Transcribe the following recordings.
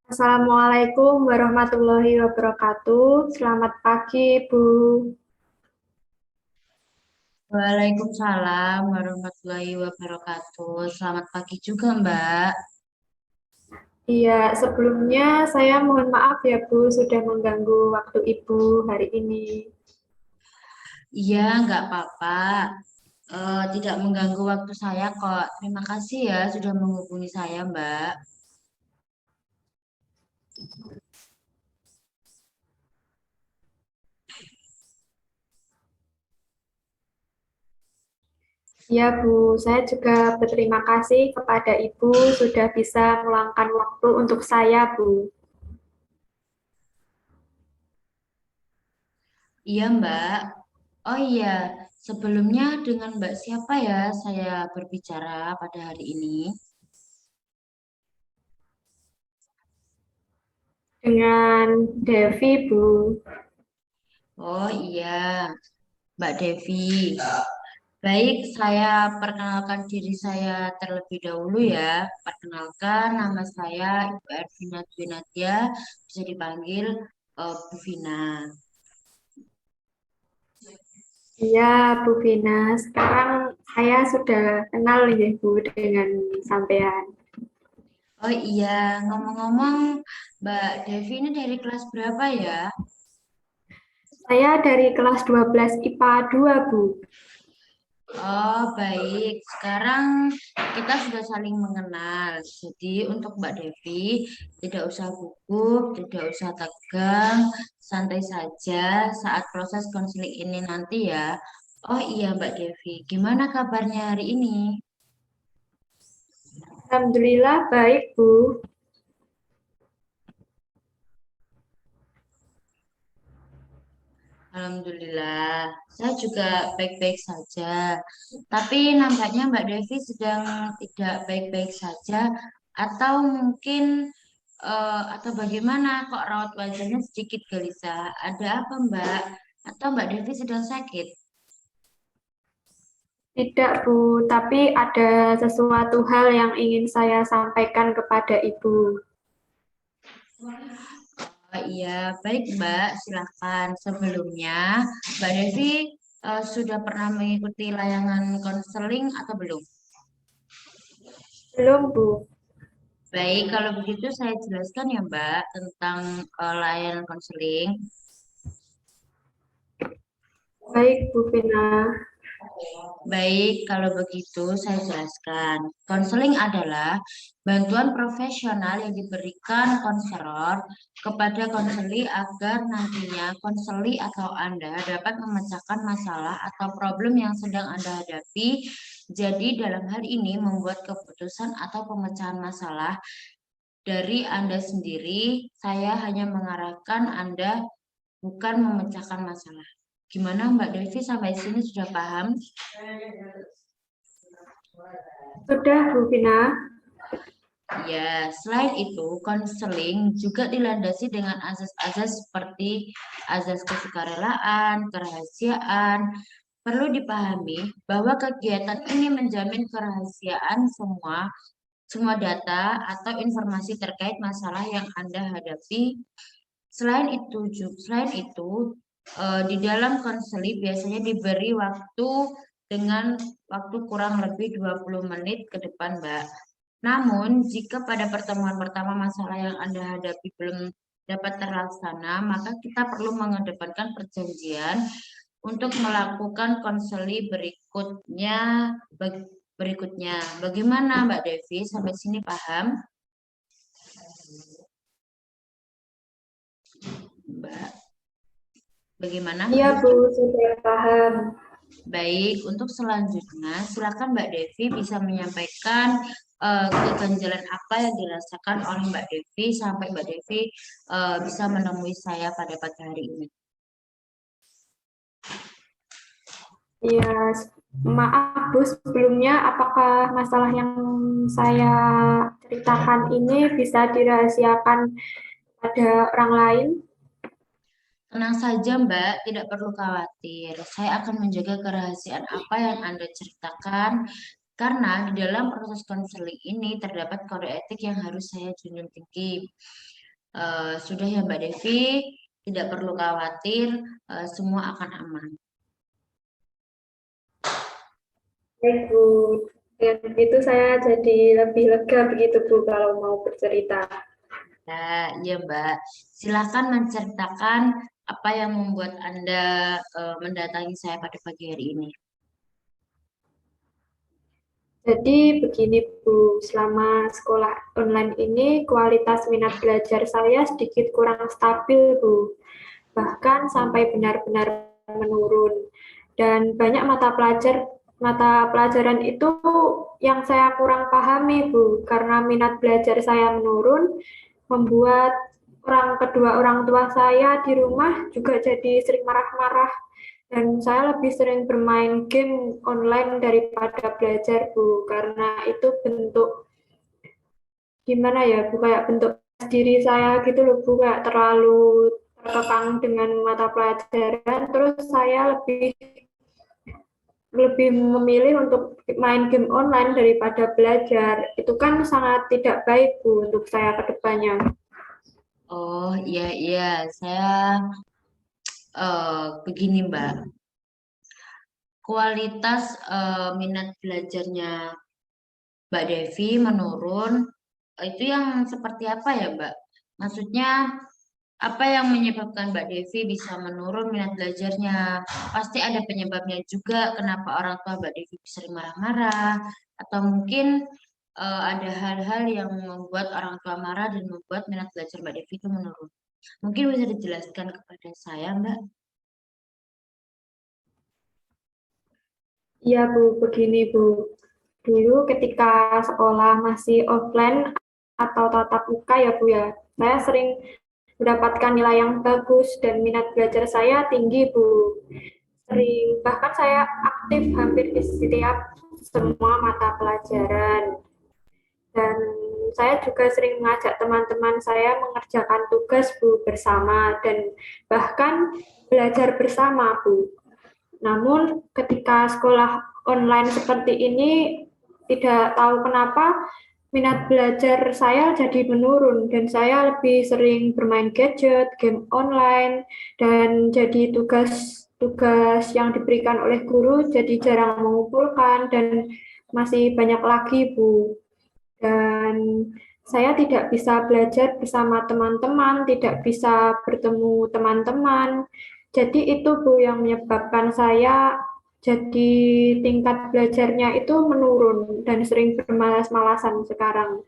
Assalamualaikum warahmatullahi wabarakatuh. Selamat pagi, Bu. Waalaikumsalam warahmatullahi wabarakatuh. Selamat pagi juga, Mbak. Iya, sebelumnya saya mohon maaf ya, Bu, sudah mengganggu waktu Ibu hari ini. Iya, nggak apa-apa. Tidak mengganggu waktu saya kok. Terima kasih ya sudah menghubungi saya, Mbak. Ya, Bu, saya juga berterima kasih kepada Ibu sudah bisa meluangkan waktu untuk saya, Bu. Iya, Mbak. Oh iya, sebelumnya dengan Mbak siapa ya saya berbicara pada hari ini? Dengan Devi, Bu. Oh iya, Mbak Devi. Baik, saya perkenalkan diri saya terlebih dahulu ya. Perkenalkan, nama saya Ibu Ervina Dwi Nadia, bisa dipanggil Bu Vina. Iya, Bu Vina. Sekarang saya sudah kenal ya, Bu, dengan sampean. Oh iya, ngomong-ngomong, Mbak Devi ini dari kelas berapa ya? Saya dari kelas 12 IPA 2, Bu. Oh baik, sekarang kita sudah saling mengenal. Jadi untuk Mbak Devi, tidak usah gugup, tidak usah tegang, santai saja saat proses konseling ini nanti ya. Oh iya Mbak Devi, gimana kabarnya hari ini? Alhamdulillah baik, Bu. Alhamdulillah, saya juga baik-baik saja. Tapi nampaknya Mbak Devi sedang tidak baik-baik saja, atau mungkin atau bagaimana kok raut wajahnya sedikit gelisah? Ada apa Mbak? Atau Mbak Devi sedang sakit? Tidak, Bu, tapi ada sesuatu hal yang ingin saya sampaikan kepada Ibu. Oh, iya, baik Mbak, silakan. Sebelumnya, Mbak Devi sudah pernah mengikuti layangan konseling atau belum? Belum, Bu. Baik, kalau begitu saya jelaskan ya Mbak tentang layanan konseling. Baik, Bu Vina. Baik, kalau begitu saya jelaskan. Konseling adalah bantuan profesional yang diberikan konselor kepada konseli agar nantinya konseli atau Anda dapat memecahkan masalah atau problem yang sedang Anda hadapi. Jadi dalam hal ini membuat keputusan atau pemecahan masalah dari Anda sendiri. Saya hanya mengarahkan Anda, bukan memecahkan masalah. Gimana Mbak Devi sampai sini sudah paham? Sudah, Bu Vina. Ya, selain itu, konseling juga dilandasi dengan azas-azas seperti azas kesukarelaan, kerahasiaan. Perlu dipahami bahwa kegiatan ini menjamin kerahasiaan semua data atau informasi terkait masalah yang Anda hadapi. Selain itu, di dalam konseling biasanya diberi waktu dengan waktu kurang lebih 20 menit ke depan, Mbak. Namun, jika pada pertemuan pertama masalah yang Anda hadapi belum dapat terlaksana, maka kita perlu mengedepankan perjanjian untuk melakukan konseling berikutnya. Bagaimana Mbak Devi? Sampai sini paham? Mbak, bagaimana? Iya, Bu, sudah paham. Baik, untuk selanjutnya, silakan Mbak Devi bisa menyampaikan keganjalan apa yang dirasakan oleh Mbak Devi sampai Mbak Devi bisa menemui saya pada pagi hari ini. Iya, maaf, Bu, sebelumnya apakah masalah yang saya ceritakan ini bisa dirahasiakan pada orang lain? Tenang saja Mbak, tidak perlu khawatir. Saya akan menjaga kerahasiaan apa yang Anda ceritakan karena di dalam proses konseling ini terdapat kode etik yang harus saya junjung tinggi. Sudah ya Mbak Devi, tidak perlu khawatir, semua akan aman. Baik, Bu. Dengan itu saya jadi lebih lega begitu, Bu, kalau mau bercerita. Ya, iya Mbak. Silakan menceritakan apa yang membuat Anda mendatangi saya pada pagi hari ini. Jadi begini, Bu, selama sekolah online ini kualitas minat belajar saya sedikit kurang stabil, Bu. Bahkan sampai benar-benar menurun. Dan banyak mata pelajaran itu yang saya kurang pahami, Bu, karena minat belajar saya menurun, membuat orang tua saya di rumah juga jadi sering marah-marah dan saya lebih sering bermain game online daripada belajar, Bu, karena itu bentuk gimana ya, Bu, kayak bentuk diri saya gitu loh, Bu, kayak terlalu terkekang dengan mata pelajaran, terus saya lebih lebih memilih untuk main game online daripada belajar. Itu kan sangat tidak baik, Bu, untuk saya ke depannya. Oh iya iya, saya begini Mbak. Kualitas minat belajarnya Mbak Devi menurun. Itu yang seperti apa ya Mbak? Maksudnya apa yang menyebabkan Mbak Devi bisa menurun minat belajarnya? Pasti ada penyebabnya juga kenapa orang tua Mbak Devi sering marah-marah, atau mungkin ada hal-hal yang membuat orang tua marah dan membuat minat belajar Mbak Devi itu menurun. Mungkin bisa dijelaskan kepada saya, Mbak. Iya, Bu, begini, Bu. Dulu ketika sekolah masih offline atau tatap muka ya, Bu, ya, saya sering mendapatkan nilai yang bagus dan minat belajar saya tinggi, Bu. Bahkan saya aktif hampir di setiap semua mata pelajaran. Dan saya juga sering mengajak teman-teman saya mengerjakan tugas, Bu, bersama dan bahkan belajar bersama, Bu. Namun ketika sekolah online seperti ini, tidak tahu kenapa minat belajar saya jadi menurun dan saya lebih sering bermain gadget, game online, dan jadi tugas-tugas yang diberikan oleh guru jadi jarang mengumpulkan dan masih banyak lagi, Bu. Dan saya tidak bisa belajar bersama teman-teman, tidak bisa bertemu teman-teman. Jadi itu, Bu, yang menyebabkan saya jadi tingkat belajarnya itu menurun dan sering bermalas-malasan sekarang.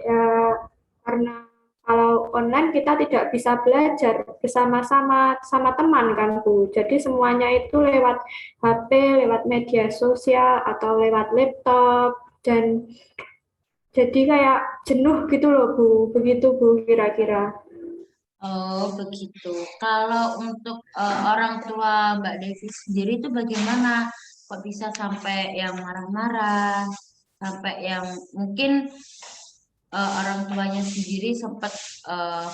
Ya, karena kalau online kita tidak bisa belajar bersama-sama sama teman kan, Bu. Jadi semuanya itu lewat HP, lewat media sosial atau lewat laptop dan jadi kayak jenuh gitu loh, Bu. Begitu, Bu, kira-kira. Oh, begitu. Kalau untuk orang tua Mbak Devi sendiri itu bagaimana? Kok bisa sampai yang marah-marah, sampai yang mungkin orang tuanya sendiri sempat eh,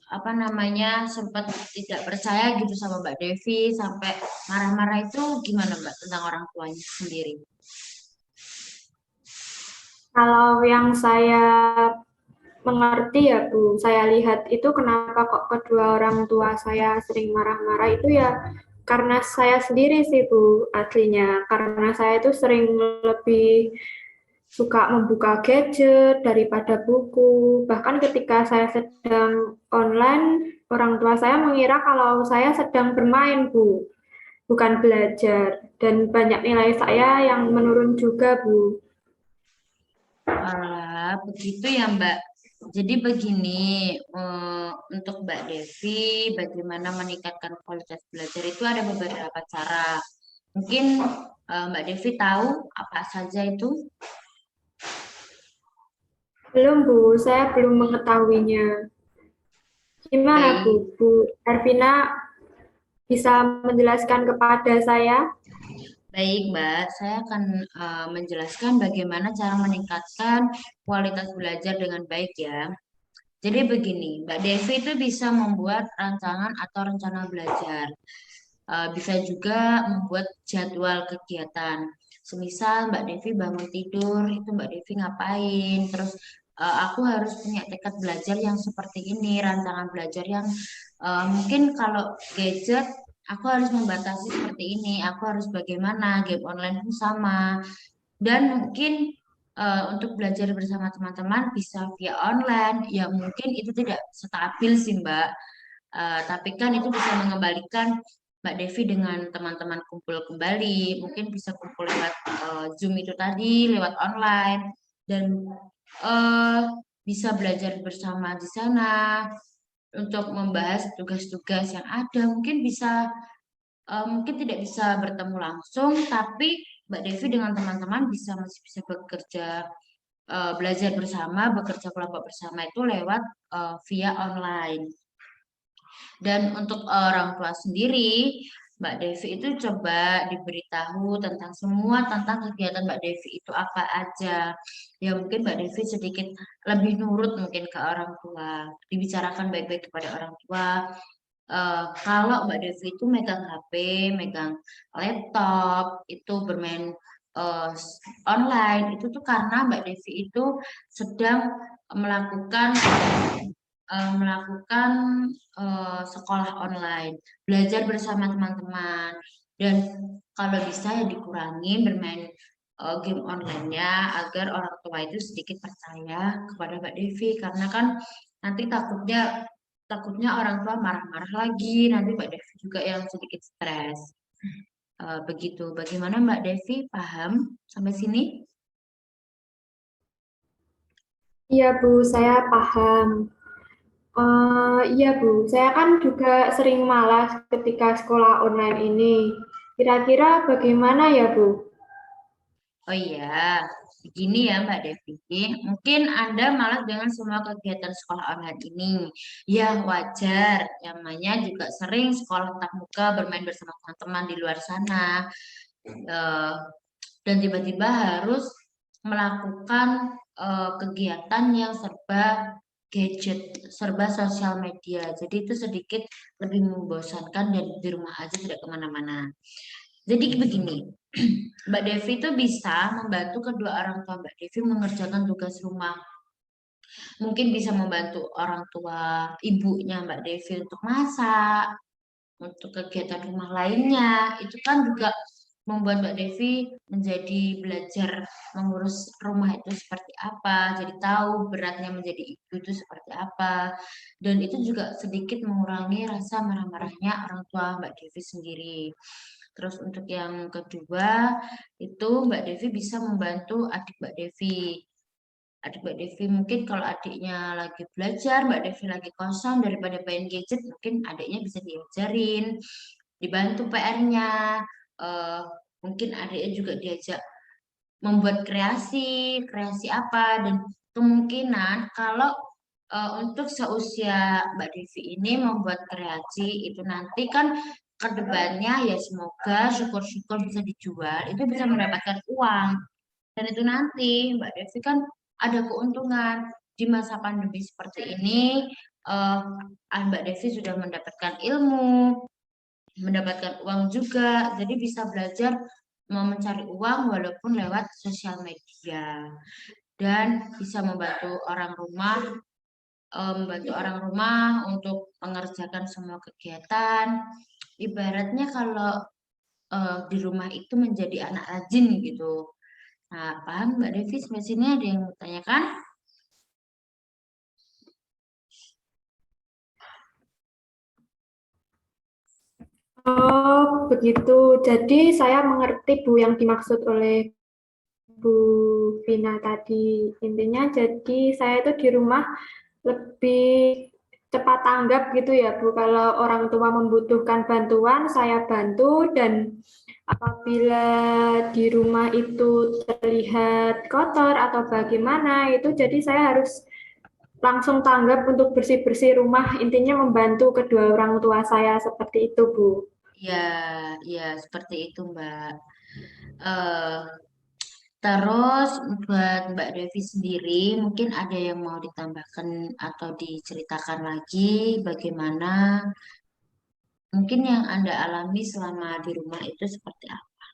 apa namanya sempat tidak percaya gitu sama Mbak Devi, sampai marah-marah itu gimana Mbak tentang orang tuanya sendiri? Kalau yang saya mengerti ya, Bu, saya lihat itu kenapa kok kedua orang tua saya sering marah-marah itu ya karena saya sendiri sih, Bu, aslinya. Karena saya itu sering lebih suka membuka gadget daripada buku. Bahkan ketika saya sedang online, orang tua saya mengira kalau saya sedang bermain, Bu, bukan belajar. Dan banyak nilai saya yang menurun juga, Bu. Alah, begitu ya Mbak. Jadi begini, untuk Mbak Devi, bagaimana meningkatkan kualitas belajar itu ada beberapa cara. Mungkin Mbak Devi tahu apa saja itu? Belum, Bu, saya belum mengetahuinya. Gimana, Bu? Baik, Bu Arvina bisa menjelaskan kepada saya? baik Mbak. Saya akan menjelaskan bagaimana cara meningkatkan kualitas belajar dengan baik ya. Jadi begini, Mbak Devi itu bisa membuat rancangan atau rencana belajar. Bisa juga membuat jadwal kegiatan. Semisal Mbak Devi bangun tidur, itu Mbak Devi ngapain, terus aku harus punya tekad belajar yang seperti ini, rancangan belajar yang mungkin kalau gadget aku harus membatasi seperti ini, aku harus bagaimana, game online pun sama. Dan mungkin untuk belajar bersama teman-teman bisa via online, ya mungkin itu tidak stabil sih Mbak. Tapi kan itu bisa mengembalikan Mbak Devi dengan teman-teman kumpul kembali, mungkin bisa kumpul lewat Zoom itu tadi, lewat online, dan eh, bisa belajar bersama di sana untuk membahas tugas-tugas yang ada. Mungkin tidak bisa bertemu langsung, tapi Mbak Devi dengan teman-teman masih bisa bekerja, belajar bersama, bekerja kelompok bersama itu lewat via online. Dan untuk orang tua sendiri, Mbak Devi itu coba diberitahu tentang semua tentang kegiatan Mbak Devi itu apa aja. Ya mungkin Mbak Devi sedikit lebih nurut mungkin ke orang tua. Dibicarakan baik-baik kepada orang tua. Kalau Mbak Devi itu megang HP, megang laptop, itu bermain online, itu tuh karena Mbak Devi itu sedang melakukan melakukan sekolah online, belajar bersama teman-teman, dan kalau bisa ya dikurangi bermain game online-nya agar orang tua itu sedikit percaya kepada Mbak Devi, karena kan nanti takutnya takutnya orang tua marah-marah lagi, nanti Mbak Devi juga yang sedikit stres. Begitu. Bagaimana Mbak Devi? Paham sampai sini? Iya Bu, saya paham. Iya Bu, saya kan juga sering malas ketika sekolah online ini. Kira-kira bagaimana ya Bu? Oh iya, begini ya Mbak Devi. Mungkin Anda malas dengan semua kegiatan sekolah online ini. Ya wajar, yang namanya juga sering sekolah tatap muka bermain bersama teman-teman di luar sana. Eh, dan tiba-tiba harus melakukan kegiatan yang serba gadget, serba sosial media. Jadi itu sedikit lebih membosankan dan di rumah aja tidak kemana-mana. Jadi begini, Mbak Devi itu bisa membantu kedua orang tua Mbak Devi mengerjakan tugas rumah. Mungkin bisa membantu orang tua ibunya Mbak Devi untuk masak, untuk kegiatan rumah lainnya. Itu kan juga membuat Mbak Devi menjadi belajar mengurus rumah itu seperti apa, jadi tahu beratnya menjadi ibu itu seperti apa. Dan itu juga sedikit mengurangi rasa marah-marahnya orang tua Mbak Devi sendiri. Terus untuk yang kedua, itu Mbak Devi bisa membantu adik Mbak Devi. Adik Mbak Devi mungkin kalau adiknya lagi belajar, Mbak Devi lagi kosong daripada main gadget, mungkin adiknya bisa diajarin, dibantu PR-nya. eh, Mungkin adiknya juga diajak membuat kreasi, kreasi apa, dan kemungkinan kalau untuk seusia Mbak Devi ini membuat kreasi itu nanti kan ke depannya ya semoga syukur-syukur bisa dijual, itu bisa mendapatkan uang. Dan itu nanti Mbak Devi kan ada keuntungan di masa pandemi seperti ini. eh, Mbak Devi sudah mendapatkan ilmu, mendapatkan uang juga, jadi bisa belajar mau mencari uang walaupun lewat sosial media dan bisa membantu orang rumah untuk mengerjakan semua kegiatan. Ibaratnya kalau di rumah itu menjadi anak rajin gitu. Nah, paham Mbak Devi sampai sini ada yang mau tanyakan? Oh, begitu. Jadi saya mengerti Bu yang dimaksud oleh Bu Vina tadi. Intinya jadi saya itu di rumah lebih cepat tanggap gitu ya Bu. Kalau orang tua membutuhkan bantuan, saya bantu dan apabila di rumah itu terlihat kotor atau bagaimana itu jadi saya harus langsung tanggap untuk bersih-bersih rumah. Intinya membantu kedua orang tua saya seperti itu Bu. Ya, ya seperti itu Mbak. Eh, Terus buat Mbak Devi sendiri, mungkin ada yang mau ditambahkan atau diceritakan lagi bagaimana mungkin yang Anda alami selama di rumah itu seperti apa?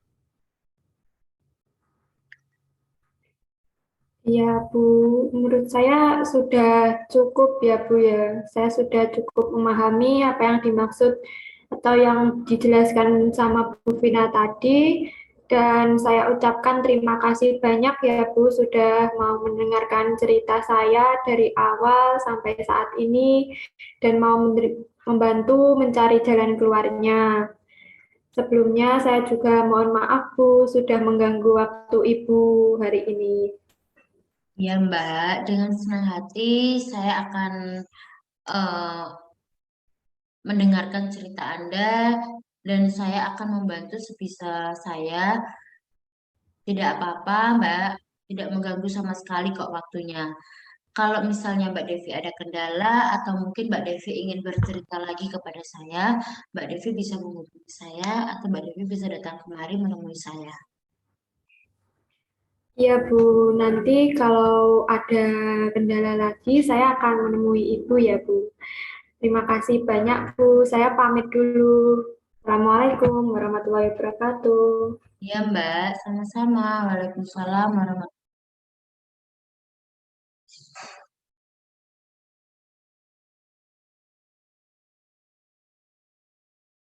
Ya, Bu, menurut saya sudah cukup ya, Bu ya. Saya sudah cukup memahami apa yang dimaksud atau yang dijelaskan sama Bu Vina tadi. Dan saya ucapkan terima kasih banyak ya, Bu, sudah mau mendengarkan cerita saya dari awal sampai saat ini dan mau membantu mencari jalan keluarnya. Sebelumnya saya juga mohon maaf, Bu, sudah mengganggu waktu Ibu hari ini. Ya, Mbak, dengan senang hati saya akan eh, mendengarkan cerita Anda dan saya akan membantu sebisa saya. Tidak apa-apa, Mbak. Tidak mengganggu sama sekali kok waktunya. Kalau misalnya Mbak Devi ada kendala atau mungkin Mbak Devi ingin bercerita lagi kepada saya, Mbak Devi bisa menghubungi saya atau Mbak Devi bisa datang kemari menemui saya. Iya, Bu. Nanti kalau ada kendala lagi, saya akan menemui Ibu ya, Bu. Terima kasih banyak, Bu. Saya pamit dulu. Assalamualaikum warahmatullahi wabarakatuh. Ya, Mbak. Sama-sama. Waalaikumsalam warahmatullahi wabarakatuh.